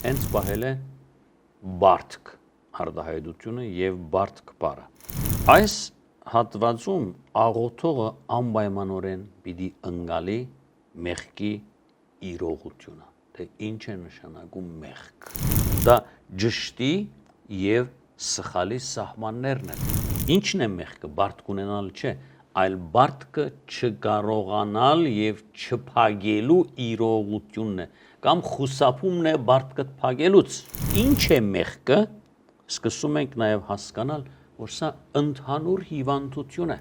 հենց պահել է բարդք արտահայտությունը եւ բարդք բառը։ Այս հատվածում աղոթողը անպայմանորեն պիտի ընկալի մեղքի իրողությունը, թե ինչ է նշանակում մեղք։ Դա ճշտի եւ սխալի սահմաններն են։ Ինչն է մեղքը, բարդք ունենալ չէ, այլ բարդքը չկարողանալ եւ չփակելու իրողությունն է, կամ խուսափումն է բարդքը փակելուց։ Ինչ է մեղքը, սկսում ենք նաեւ հասկանալ, որ սա ընդհանուր հիվանդություն է։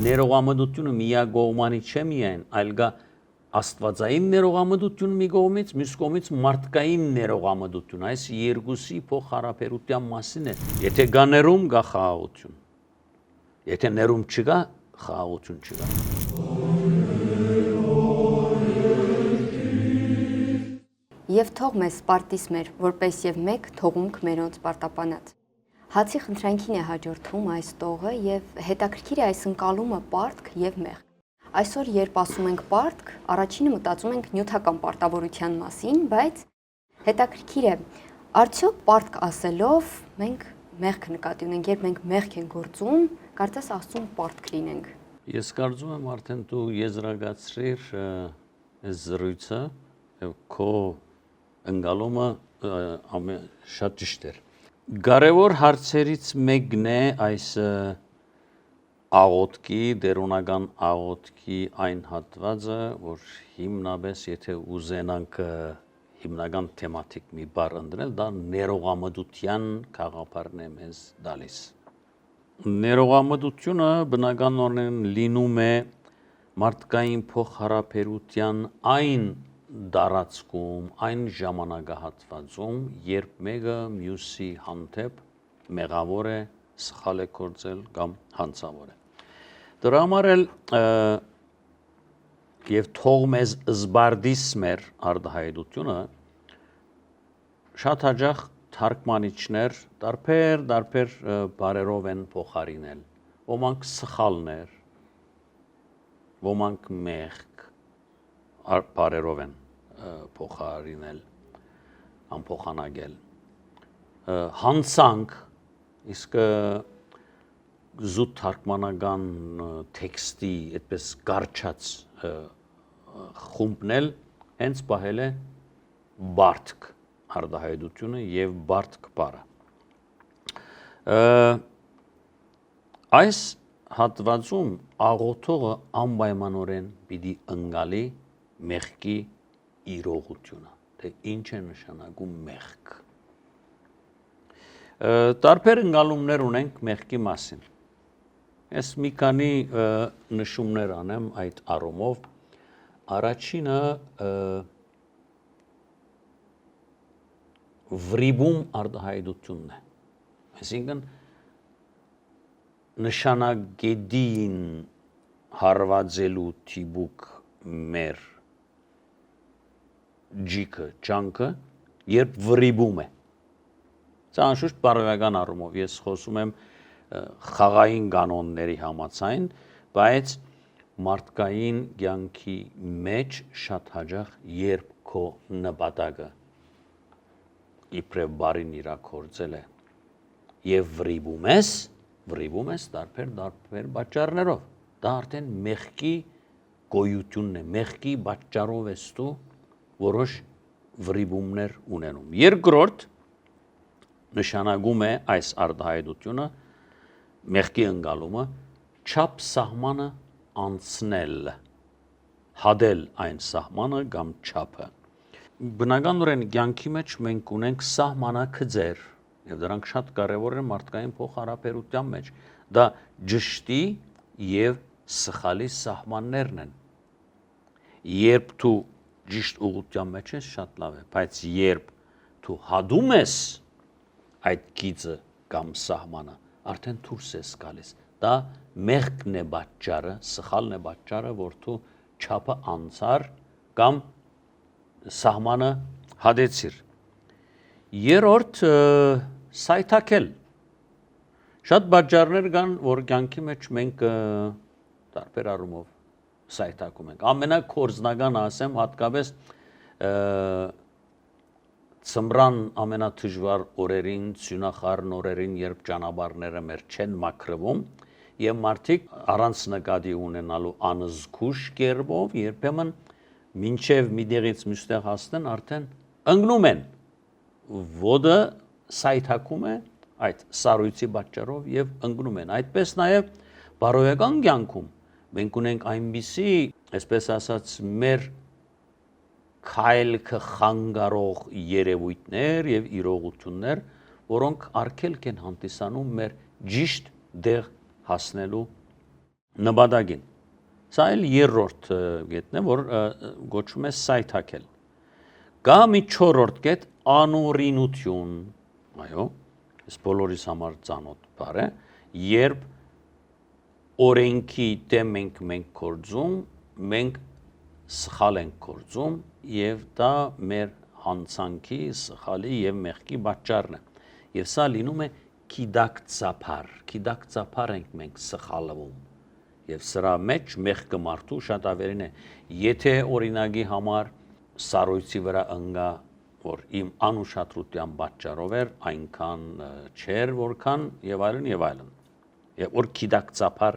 Ներողամտությունը միակողմանի չէ միայն, այլ գա աստվածային ներողամտություն մի կողմից, մյուս կողմից մարդկային ներողամտություն, այս երկուսի փոխհարաբերության մասին է։ Եթե կա ներում, կա խաղաղություն։ Եթե ներում չկա, խաղաղություն չկա։ Եվ թող մեզ սպարտիս մեր, որպես եւ մեկ թողունք մերոնց պարտապանած։ Հացի խնդրանքին է հաջորդում այս տողը եւ հետաքրքիր է այս ընկալումը պարտք եւ մեղք։ Այսօր երբ ասում ենք պարտք, առաջինը մտածում ենք նյութական պարտավորության մասին, բայց հետաքրքիր է, արդյոք պարտք ասելով մենք մեղք նկատի ունենք, երբ մենք մեղք ենք գործում, կարծես ասում պարտք լինենք։ Ես կարծում եմ արդեն դու եզրակացրիր այս զրույցը եւ քո ընկալումը շատ ճիշտ էր։ Կարևոր հարցերից մեկն է այս աղոթքի, դերոնական աղոթքի այն հատվածը, որ հիմնապես եթե ուզենանք հիմնական թեմատիկ մի բառ ընդունել, դա ներողամտության գաղափարն է մեզ տալիս։ Ներողամտությունը բնականորեն լինում է մարդկային փոխհարաբերության այն դարածքում, այն ժամանակահատվածում, երբ մեկը մյուսի հանդեպ մեղավոր է, սխալ է գործել կամ հանցավոր է։ Դրա համար էլ եւ թող մեզ զբարդիս մեր արտահայտությունը շատ հաճախ թարգմանիչներ տարբեր բարերով են փոխարինել։ Ոմանք սխալներ, ոմանք մեղք բարերով են փոխարինել, ամփոխանակել։ Հանցանք, իսկ զուտ թարգմանական տեքստի այդպես կարճած խումբն էլ հենց պահել է բարդք արտահայտությունը եւ բարդք բառը։ Այս հատվածում աղոթողը անպայմանորեն պիտի ընկալի մեղքի իրողությունը, թե ինչ է նշանակում մեղք։ Տարբեր ընկալումներ ունենք մեղքի մասին։ Ես մի քանի նշումներ անեմ այդ առումով։ Առաջինը վրիբում արտահայտությունն է։ Այսինքն նշանակետին հարվածելու թիբուկ մեր ջիքը, ճանկը, երբ վրիբում է։ Սա անշուշտ բարոյական առումով ես խոսում եմ խաղային կանոնների համաձայն, բայց մարդկային կյանքի մեջ շատ հաճախ երբ քո նպատակը իբրև բարին իրագործել է եւ վրիբում ես տարբեր պատճառներով, դա արդեն մեղքի գոյությունն է, մեղքի պատճառով ես դու որոշ վրիբումներ ունենում։ Երկրորդ նշանակում է այս արտահայտությունը մեղքի ընկալումը չափ սահմանը անցնել, հադել այն սահմանը կամ չափը։ Բնականորեն կյանքի մեջ մենք ունենք սահմանակցեր եւ դրանք շատ կարեւոր են մարդկային փոխհարաբերության մեջ։ Դա ճշտի եւ սխալի սահմաններն են։ Երբ դու ճիշտ ուղղության մեջ ես, շատ լավ է, բայց երբ դու հադում ես այդ գիծը կամ սահմանը, արդեն դուրս ես գալիս։ Դա մեղքն է պատճառը, սխալն է պատճառը, որ դու չափը անցար կամ սահմանը հադեցիր։ Երրորդ սայթաքել։ Շատ պատճառներ կան, որ կյանքի մեջ մենք տարբեր առումով սայթակում ենք։ Ամենակորձնական ասեմ, հատկապես Ծմրան ամենաթժվար օրերին, սյունախառն օրերին, երբ ճանապարհները մեր չեն մաքրվում, եւ մարդիկ առանց նկատի ունենալու անզգուշ կերպով երբեմն մինչև մի դեղից մյուստեղ հասնեն արդեն ընկնում են, ոտը սայթակում է այդ սառույցի պատճառով եւ ընկնում են։ Այդպես նաեւ բարոյական կյանքում մենք ունենք այնպիսի, այսպես ասած, մեր քայլքը խանգարող երևույթներ եւ իրողություններ, որոնք արգելք են հանդիսանում մեր ճիշտ դեղ հասնելու նպատակին։ Սա էլ երրորդ կետն է, որ գոչվում է սայթակել։ Կա մի չորրորդ կետ անօրինություն, այո, այս բոլորիս համար ծանոթ բառ է, երբ օրենքի դեմ մենք գործում, մենք սխալ ենք գործում եւ դա մեր հանցանքի, սխալի եւ մեղքի պատճառն է։ Եվ սա լինում է կիդակցափար ենք մենք սխալվում։ Եվ սրա մեջ մեղքը մարդու շատ ավելին է։ Եթե օրինակի համար սառույցի վրա ընկա, որ իմ անուշադրության պատճառով էր, այնքան չէր, որքան եւ այլն եւ այլն։ Եվ որ կիդակցափար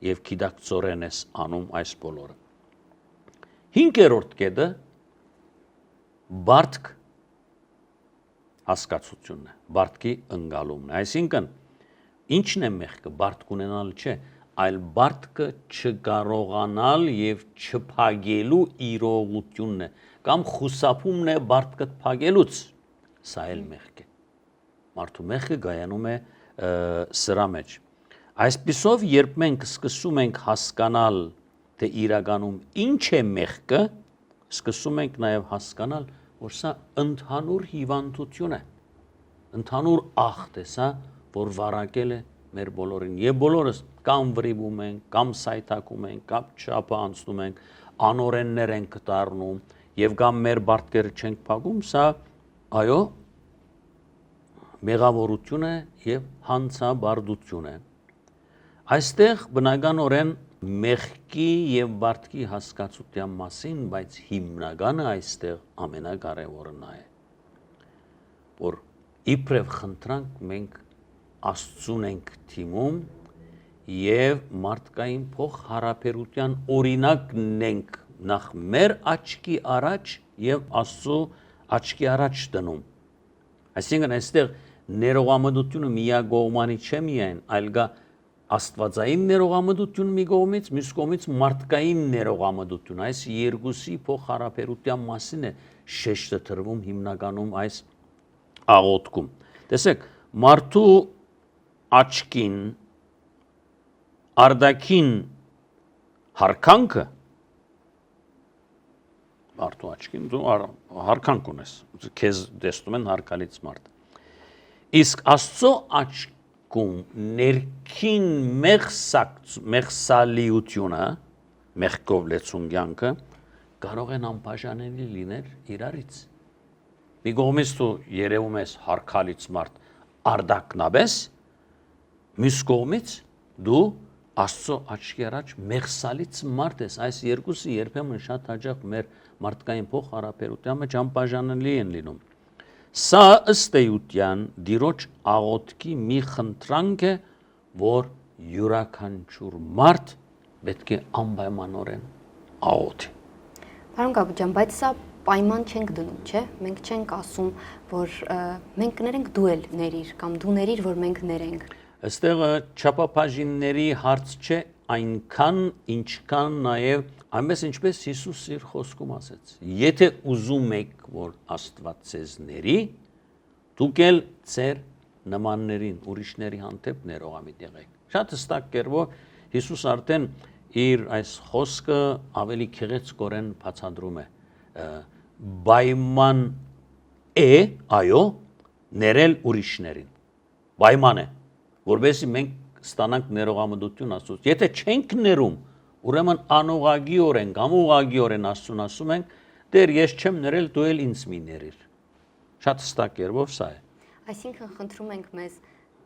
եւ կիդակցորեն ես անում այս բոլորը։ Հինգերորդ կետը բարդք հասկացությունն է, բարդքի ընկալումն է։ Այսինքն, ինչն է մեղքը, բարդք ունենալ չէ, այլ բարդքը չկարողանալ եւ չփակելու իրողությունն է, կամ խուսափումն է բարդքը փակելուց, սա էլ մեղք է։ Մարդու մեղքը գայանում է սրա մեջ։ Այսպիսով, երբ մենք սկսում ենք հասկանալ, թե իրականում ինչ է մեղքը, սկսում ենք նաեւ հասկանալ, որ սա ընդհանուր հիվանդություն է, ընդհանուր ախտ է սա, որ վարակել է մեր բոլորին, եւ բոլորս կամ վրիպում ենք, կամ սայթակում ենք, կամ չափը անցնում ենք, անօրեններ ենք դառնում, եւ կամ մեր բարդքերը չենք փակում, սա այո մեղավորություն է եւ հանցաբարդություն է։ Այստեղ բնականորեն մեղքի եւ բարդքի հասկացության մասին, բայց հիմնականը այստեղ ամենակարևորը նա է, որ իբրև խնդրանք մենք Աստծուն ենք թիմում եւ մարդկային փոխհարաբերության օրինակն ենք նախ մեր աչքի առաջ եւ Աստծո աչքի առաջ դնում։ Այսինքն այստեղ ներողամտությունը միակողմանի չէ միայն, այլ գա աստվածային ներողամտություն մի կողմից, մյուս կողմից մարդկային ներողամտություն։ Այս երկուսի փոխհարաբերության մասին է շեշտը դրվում հիմնականում այս աղոթքում։ Տեսեք, մարդու աչքին արդակին հարկանքը, մարդու աչքին դու հարկանք ունես, քեզ տեսնում են հարկալից մարդ։ Իսկ Աստծո աչքում ներքին մեղսալիությունը, մեղքով լեցուն կյանքը կարող են անբաժանելի լինել իրարից։ Մի կողմից դու երևում ես հարկալից մարդ արդակնաբես, մյուս կողմից դու Աստծո աչքի առաջ մեղսալից մարդ ես։ Այս երկուսը երբեմն շատ հաճախ մեր մարդկային փոխհարաբերության մեջ անբաժանելի են լինում։ Սա ըստ էության Տիրոջ աղոթքի մի խնդրանք է, որ յուրաքանչյուր մարդ պետք է անպայմանորեն աղոթի։ Պարոն Գաբուջյան, բայց սա պայման չենք դնում, չէ՞։ Մենք չենք ասում, որ մենք կներենք դու էլ ներիր, կամ դու ներիր, որ մենք ներենք։ Այստեղ չափաբաժինների հարց չէ այնքան, ինչքան նաև այնպես ինչպես Հիսուս իր խոսքում ասեց. Եթե ուզում եք, որ Աստված ձեզ ների, դուք էլ ձեր նմաններին, ուրիշների հանդեպ ներողամիտ եղեք։ Շատ հստակ կերպով Հիսուս արդեն իր այս խոսքը ավելի քեղեցկորեն բացատրում է։ Պայման է, այո, ներել ուրիշներին։ Պայման է, որովհետեւ մենք ստանանք ներողամտություն Աստծուց։ Եթե չենք ներում, ուրեմն անուղագիորեն կամ ուղագիորեն Աստծուն ասում ենք, Տեր, ես չեմ ներել, դու էլ ինձ մի ներիր։ Շատ հստակ կերպով սա է։ Այսինքն խնդրում ենք մեզ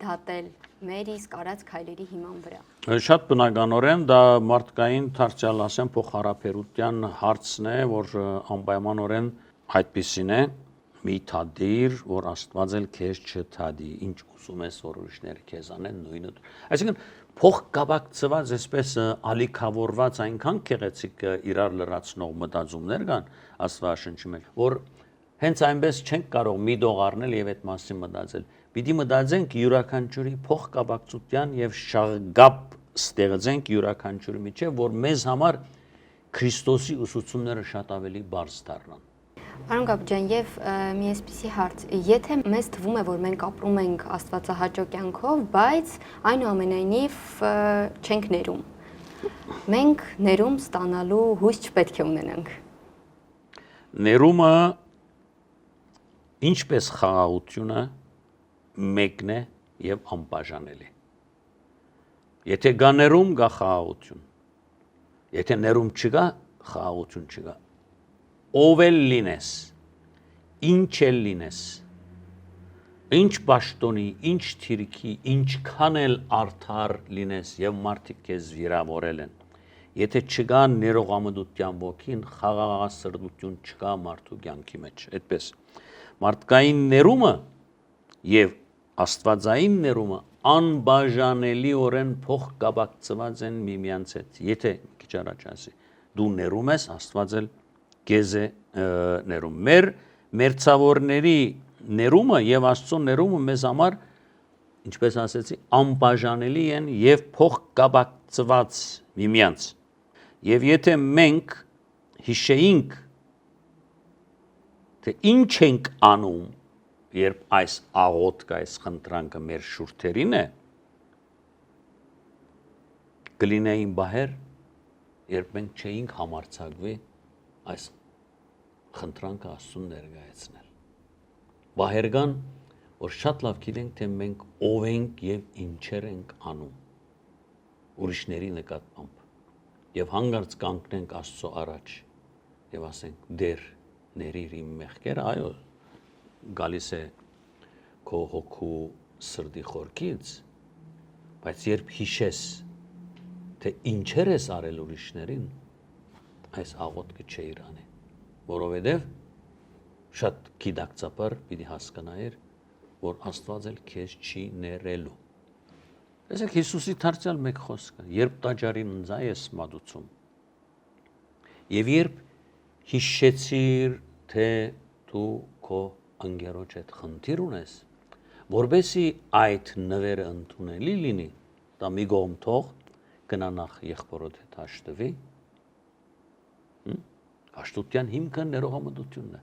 դատել մեր իսկ արած քայլերի հիման վրա։ Շատ բնականորեն դա մարդկային դարձյալ ասեմ փոխհարաբերության հարցն է, որ անպայմանորեն այդպիսին է, մի թադիր, որ Աստված էլ քեզ չթադի, ինչ ուզում ես որ ուրիշները քեզ անեն նույնը։ Այսինքն փոխկապակցված այսպես ալիքավորված այնքան քեղեցիկ իրար լրացնող մտածումներ կան Աստվածաշնչի մեջ, որ հենց այնպես չենք կարող մի դող առնել եւ այդ մասին մտածել։ Պիտի մտածենք յուրաքանչյուրի փոխկապակցության եւ շաղգապ ստեղծենք յուրաքանչյուրի միջեւ, որ մեզ համար Քրիստոսի ուսուցումները շատ ավելի բարձ դառնան։ Պարոն Գաբուջյան, եւ մի այսպիսի հարց. եթե մեզ թվում է, որ մենք ապրում ենք աստվածահաճո կյանքով, բայց այնուամենայնիվ չենք ներում, մենք ներում ստանալու հույս չպետք է ունենանք։ Ներումը ինչպես խաղաղությունը մեկն է եւ անբաժանելի։ Եթե գա ներում, գա խաղաղություն։ Եթե ներում չկա, խաղաղություն չկա։ Ով էլ լինես, ինչ էլ լինես, ինչ պաշտոնի, ինչ թիրքի, ինչքան էլ արդար լինես եւ մարդիկ քեզ վիրավորել են, եթե չկա ներողամտության ոգին, խաղաղասրտություն չկա մարդու կյանքի մեջ։ Այդպես մարդկային ներումը եւ աստվածային ներումը անբաժանելիորեն փոխկապակցված են միմյանց հետ։ Եթե քիչ առաջ ասի, դու ներում ես, Աստված էլ քեզ է ներում։ Մեր մերձավորների ներումը եւ Աստծո ներումը մեզ համար, ինչպես ասեցի, անբաժանելի են եւ փոխկապակցված միմյանց։ Եվ եթե մենք հիշեինք, թե ինչ ենք անում, երբ այս աղոթքը, այս խնդրանքը մեր շուրթերին է, կլինեին բահեր, երբ մենք չէինք համարձակվի այս խնդրանքը Աստծուն ներկայացնել։ Բահեր կան, որ շատ լավ գիտենք, թե մենք ով ենք եւ ինչեր ենք անում ուրիշների նկատմամբ, եւ հանգարց կանգնենք Աստծո առաջ եւ ասենք. «Դեր, ներիր իմ մեղքերը», այո, գալիս է քո հոգու սրտի խորքից, բայց երբ հիշես, թե ինչեր ես արել ուրիշներին, այս աղոթքը չէիր անի, որովհետև շատ գիտակցաբար պիտի հասկանայիր, որ Աստված էլ քեզ չի ներելու։ Տեսեք, Հիսուսի դարձյալ մեկ խոսքը, երբ տաճարին ընձա ես մատուցում, եւ երբ հիշեցիր, թե դու քո ընկերոջ հետ խնդիր ունես, որբեսի այդ նվերը ընդունելի լինի, դա մի կողմ թող, գնա նախ եղբորոդ հետ հաշտվի, հաշտության հիմքը ներողամտությունն է,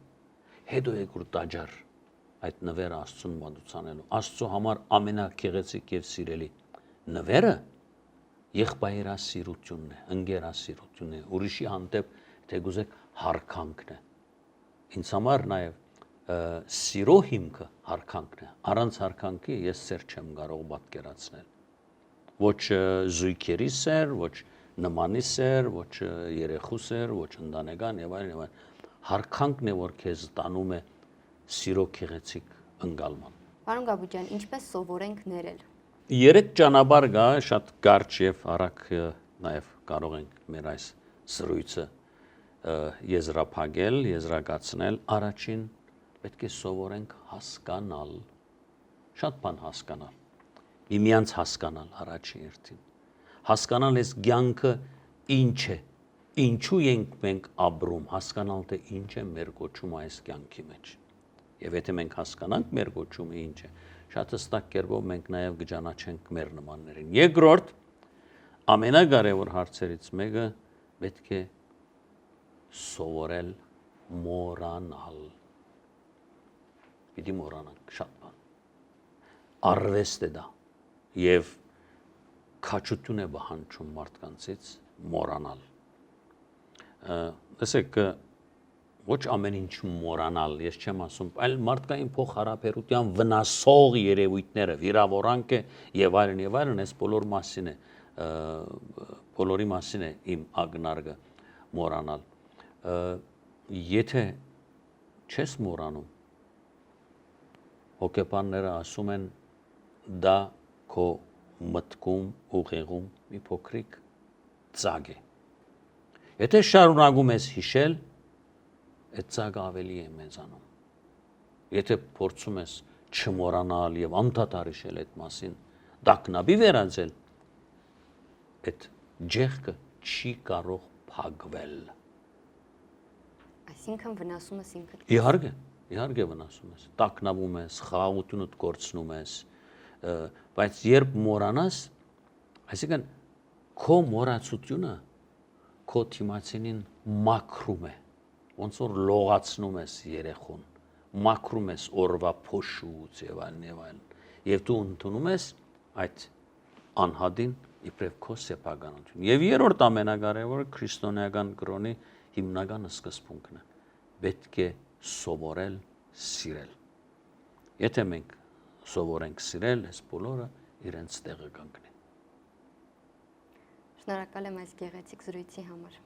հետո եկուր տաճար այդ նվերը Աստծուն մատուցանելու, Աստծո համար ամենագեղեցիկ եւ սիրելի նվերը եղբայրասիրությունն է, ընկերասիրությունն է, ուրիշի հանդեպ թե գուզեք հարկանքն է։ Ինձ համար նաեւ սիրո հիմքը հարկանքն է, առանց հարկանքի ես սեր չեմ կարող պատկերացնել, ոչ զույգերի սեր, ոչ նմանի սեր, ոչ երեխու սեր, ոչ ընտանեկան եւ այլն եւ այլն, հարկանքն է, որ քեզ տանում է սիրո գեղեցիկ ընկալման։ Պարոն Գաբուջյան, ինչպես սովորենք ներել։ Երեք ճանապարհ կա, շատ կարճ եւ արագ նաեւ կարող ենք մեր այս սրույցը եզրափակել, եզրակացնել։ Առաջին պետք է սովորենք հասկանալ, շատ բան հասկանալ, միմյանց հասկանալ առաջին հերթին, հասկանալ այս կյանքը ինչ է, ինչու ենք մենք ապրում, հասկանալ թե ինչ է մեր կոչումը այս կյանքի մեջ։ Եվ եթե մենք հասկանանք մեր կոչումը ինչ է, շատ հստակ կերպով մենք նաև կճանաչենք մեր նմաններին։ Երկրորդ, ամենակարևոր հարցերից մեկը պետք է սովորել մոռանալ։ Պիտի մոռանանք շատ բան։ Արվեստ է դա եւ քաջություն է բանջում մարդկանցից մոռանալ։ Տեսեք, ոչ ամեն ինչ մոռանալ, ես չեմ ասում, այլ մարդկային փոխհարաբերության վնասող երևույթները, վիրավորանքը եւ այլն, այս բոլոր մասին է, բոլորի մասին է իմ ակնարկը մոռանալ։ Եթե չես մոռանում, հոգեբանները ասում են, դա քո մտքում, ուղեղում մի փոքրիկ ծագ է։ Եթե շարունակում ես հիշել, այդ ծագը ավելի է մեծանում։ Եթե փորձում ես չմոռանալ եւ անդադար հիշել այդ մասին, դակնաբի վերածել, այդ ջեղքը չի կարող փակվել։ Այսինքն վնասում ես ինքդ։ Իհարկե վնասում ես, տակնաբում ես, խաղաղությունդ կորցնում ես, բայց երբ մոռանաս, այսինքն քո մոռացությունը քո թիմացինին մաքրում է, ոնց որ լողացնում ես երեխուն, մաքրում ես օրվա փոշուց եւ այլն, եւ դու ընդունում ես այդ անհատին իբրև քո սեփականություն։ Եվ երրորդ ամենակարևորը քրիստոնեական կրոնի հիմնական սկզբունքն է։ Պետք է սովորել սիրել։ Եթե մենք սովորենք սիրել, այս բոլորը իրենց տեղը կանգնի։ Շնորհակալ եմ այս գեղեցիկ զրույցի համար։